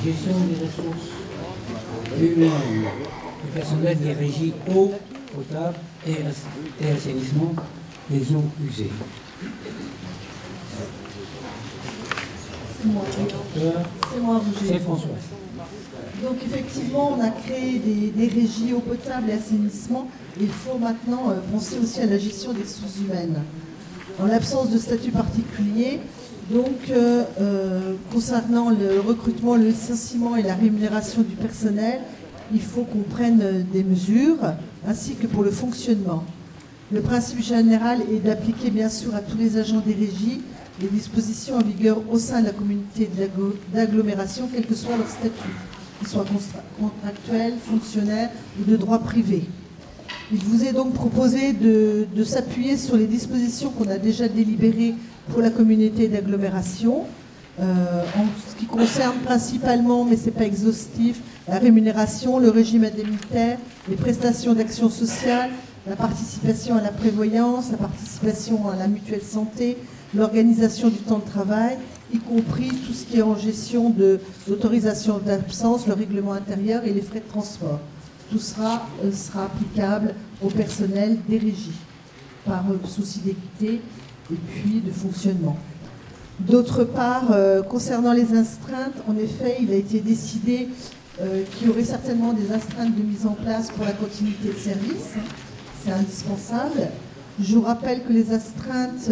gestion des ressources humaines du personnel des régies eau potable et assainissement des eaux usées. C'est moi, Roger. C'est François. Donc effectivement, on a créé des régies eau potable et assainissement. Il faut maintenant penser aussi à la gestion des ressources humaines. En l'absence de statut particulier, donc concernant le recrutement, le licenciement et la rémunération du personnel, il faut qu'on prenne des mesures, ainsi que pour le fonctionnement. Le principe général est d'appliquer bien sûr à tous les agents des régies les dispositions en vigueur au sein de la communauté d'agglomération, quel que soit leur statut, qu'ils soient contractuels, fonctionnaires ou de droit privé. Il vous est donc proposé de s'appuyer sur les dispositions qu'on a déjà délibérées pour la communauté d'agglomération, en ce qui concerne principalement, mais ce n'est pas exhaustif, la rémunération, le régime indemnitaire, les prestations d'action sociale, la participation à la prévoyance, la participation à la mutuelle santé, l'organisation du temps de travail, y compris tout ce qui est en gestion de l'autorisation d'absence, le règlement intérieur et les frais de transport. Tout sera applicable au personnel des régies, par souci d'équité et puis de fonctionnement. D'autre part, concernant les astreintes, en effet, il a été décidé qu'il y aurait certainement des astreintes de mise en place pour la continuité de service. C'est indispensable. Je vous rappelle que les astreintes,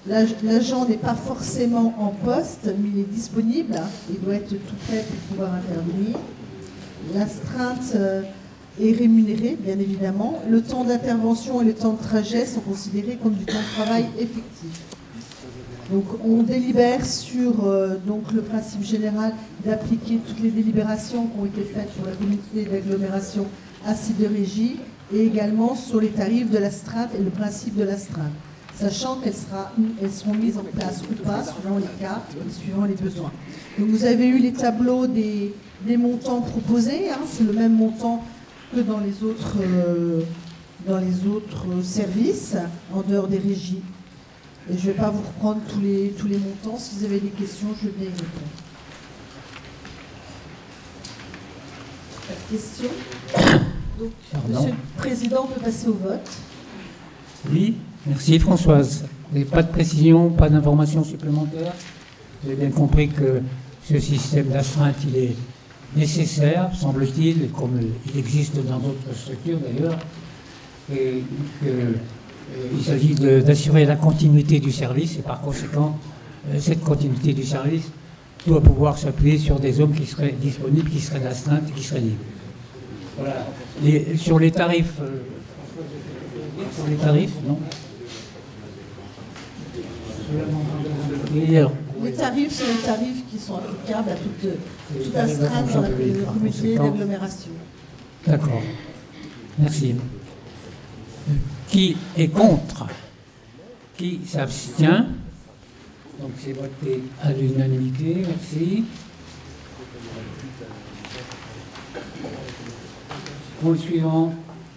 l'agent n'est pas forcément en poste, mais il est disponible. Il doit être tout prêt pour pouvoir intervenir. L'astreinte est rémunérée, bien évidemment. Le temps d'intervention et le temps de trajet sont considérés comme du temps de travail effectif. Donc on délibère sur donc le principe général d'appliquer toutes les délibérations qui ont été faites pour la communauté d'agglomération à ces deux régies et également sur les tarifs de l'astreinte et le principe de l'astreinte, sachant qu'elles seront mises en place ou pas suivant les cas et suivant les besoins. Donc vous avez eu les tableaux des montants proposés, hein, c'est le même montant que dans les autres services en dehors des régies. Et je ne vais pas vous reprendre tous les montants. Si vous avez des questions, je vais bien y répondre. Pas de questions? Donc, Monsieur le Président, on peut passer au vote. Oui, merci Françoise. Vous n'avez pas de précision, pas d'informations supplémentaires. Vous avez bien compris que ce système d'astreinte, il est nécessaire, semble-t-il, comme il existe dans d'autres structures d'ailleurs, et qu'il s'agit d'assurer la continuité du service et par conséquent, cette continuité du service doit pouvoir s'appuyer sur des hommes qui seraient disponibles, qui seraient d'astreinte et qui seraient libres. Voilà. Sur les tarifs, non. Les tarifs sont les tarifs qui sont applicables à toute astreinte dans la communauté d'agglomération. D'accord. Merci. Qui est contre? Qui s'abstient? Donc c'est voté à l'unanimité. Merci. Pour le suivant,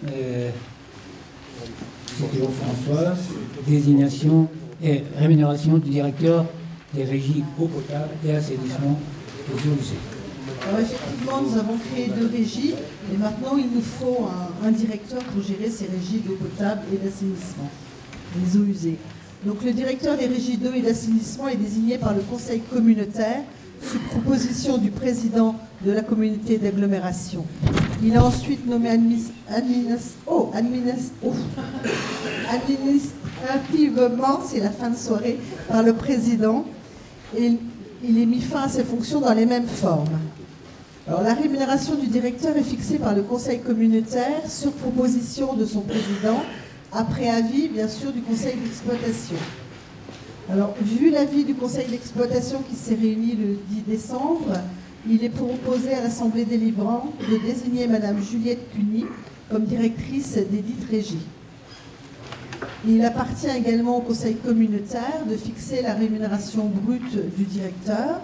c'est toujours Françoise, désignation et rémunération du directeur des régies eau potable et assainissement des eaux usées. Alors effectivement, nous avons créé deux régies et maintenant il nous faut un directeur pour gérer ces régies d'eau potable et d'assainissement des eaux usées. Donc le directeur des régies d'eau et d'assainissement est désigné par le conseil communautaire sous proposition du président de la communauté d'agglomération. Il est ensuite nommé administrativement, c'est la fin de soirée, par le président et il est mis fin à ses fonctions dans les mêmes formes. Alors, la rémunération du directeur est fixée par le conseil communautaire sur proposition de son président, après avis, bien sûr, du conseil d'exploitation. Alors, vu l'avis du conseil d'exploitation qui s'est réuni le 10 décembre, il est proposé à l'Assemblée délibérante de désigner Madame Juliette Cuny comme directrice des dites régies. Il appartient également au conseil communautaire de fixer la rémunération brute du directeur,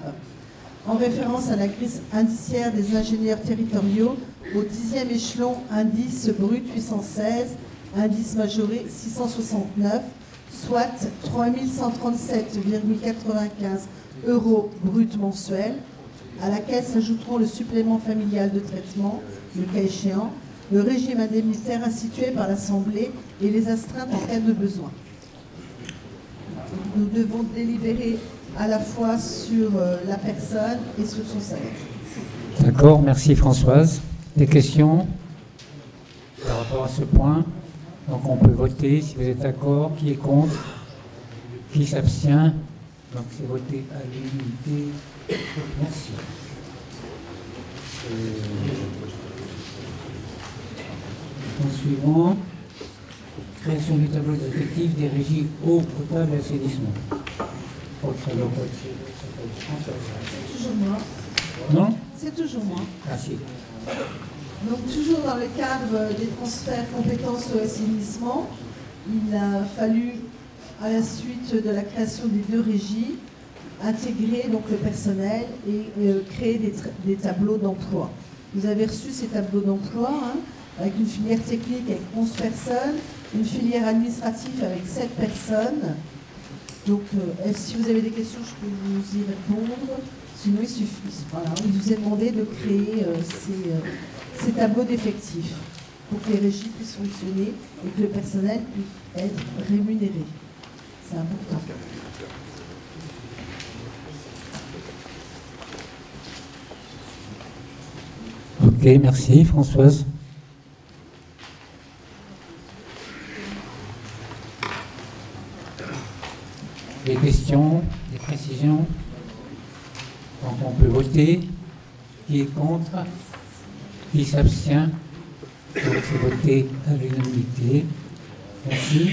en référence à la grille indiciaire des ingénieurs territoriaux au 10e échelon indice brut 816, indice majoré 669, soit 3 137,95 € brut mensuels, à laquelle s'ajouteront le supplément familial de traitement, le cas échéant, le régime indemnitaire institué par l'Assemblée et les astreintes en cas de besoin. Nous devons délibérer à la fois sur la personne et sur son salaire. D'accord, merci Françoise. Des questions par rapport à ce point? Donc on peut voter si vous êtes d'accord. Qui est contre? Qui s'abstient? Donc c'est voté à l'unanimité. Merci. Point suivant. Création du tableau d'effectifs des régies eau potable et assainissement. C'est toujours moi. Non? C'est toujours moi. Merci. Donc toujours dans le cadre des transferts compétences au assainissement, il a fallu, à la suite de la création des 2 régies, intégrer donc le personnel et créer des tableaux d'emploi. Vous avez reçu ces tableaux d'emploi avec une filière technique avec 11 personnes, une filière administrative avec 7 personnes. Donc si vous avez des questions, je peux vous y répondre. Sinon, il suffit. Voilà, il vous est demandé de créer ces tableaux d'effectifs pour que les régies puissent fonctionner et que le personnel puisse être rémunéré. C'est important. Ok, merci Françoise. Des questions, des précisions? Donc on peut voter. Qui est contre? Qui s'abstient? Donc c'est voté à l'unanimité. Merci.